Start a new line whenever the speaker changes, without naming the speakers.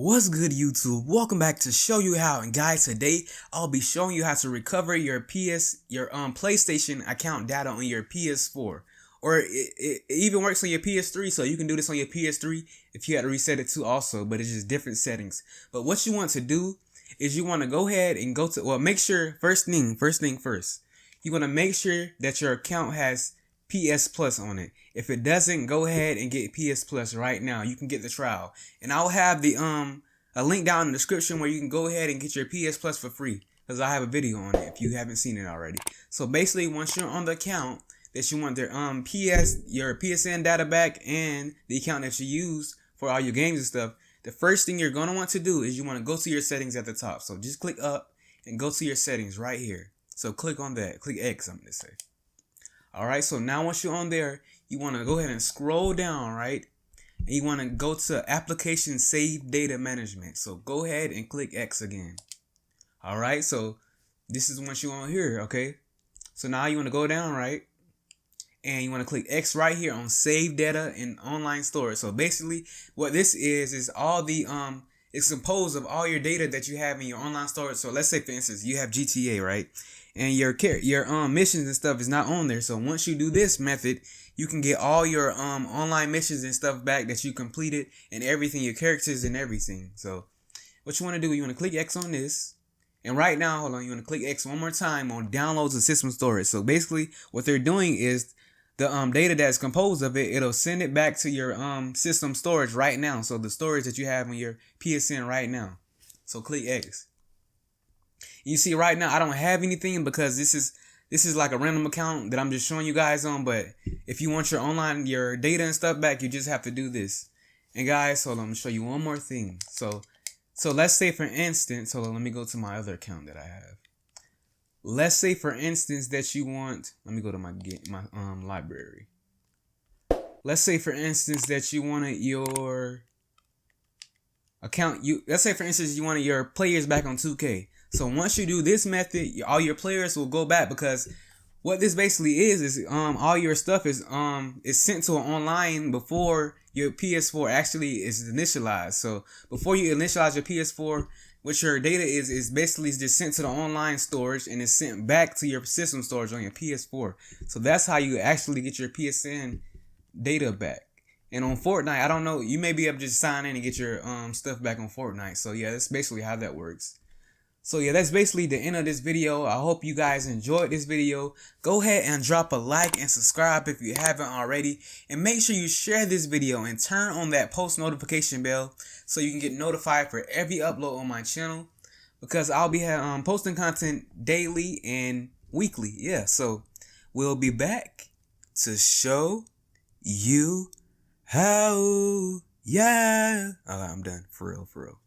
What's good, YouTube? Welcome back to show you how. And guys, today I'll be showing you how to recover your PlayStation account data on your PS4, or it even works on your PS3. So you can do this on your PS3 if you had to reset it too also, but it's just different settings. But what you want to do is you want to go ahead and go to, make sure first thing first, you want to make sure that your account has PS Plus on it. If it doesn't, go ahead and get PS Plus right now. You can get the trial, and I'll have the a link down in the description where you can go ahead and get your PS Plus for free, because I have a video on it if you haven't seen it already. So basically, once you're on the account that you want their your PSN data back and the account that you use for all your games and stuff, the first thing you're gonna want to do is you want to go to your settings at the top. So just click up and go to your settings right here. So click on that. Click X, I'm gonna say. Alright, so now once you're on there, you want to go ahead and scroll down, right? And you want to go to Application Save Data Management. So go ahead and click X again. Alright, so this is once you're on here, okay? So now you want to go down, right? And you want to click X right here on Save Data in Online Storage. So basically, what this is all the, it's composed of all your data that you have in your online storage. So let's say, for instance, you have GTA, right? And your missions and stuff is not on there. So once you do this method, you can get all your online missions and stuff back that you completed and everything, your characters and everything. So what you want to do, you want to click X on this. And right now, hold on, you want to click X one more time on downloads and system storage. So basically what they're doing is the data that's composed of it, it'll send it back to your system storage right now. So the storage that you have on your PSN right now. So click X. You see right now I don't have anything because this is like a random account that I'm just showing you guys on. But if you want your data and stuff back, you just have to do this. And guys, hold on, I'm gonna show you one more thing. So let's say, for instance, hold on, let me go to my other account that I have. Let's say, for instance, that you want, let me go to my library. Let's say, for instance, that you wanted your account, let's say, for instance, you wanted your players back on 2K. So once you do this method, all your players will go back, because what this basically is all your stuff is sent to an online before your PS4 actually is initialized. So before you initialize your PS4, what your data is basically just sent to the online storage and is sent back to your system storage on your PS4. So that's how you actually get your PSN data back. And on Fortnite, I don't know, you may be able to just sign in and get your stuff back on Fortnite. So yeah, that's basically how that works. So yeah, that's basically the end of this video. I hope you guys enjoyed this video. Go ahead and drop a like and subscribe if you haven't already. And make sure you share this video and turn on that post notification bell so you can get notified for every upload on my channel. Because I'll be posting content daily and weekly. Yeah, so we'll be back to show you how. Yeah. Alright, I'm done. For real.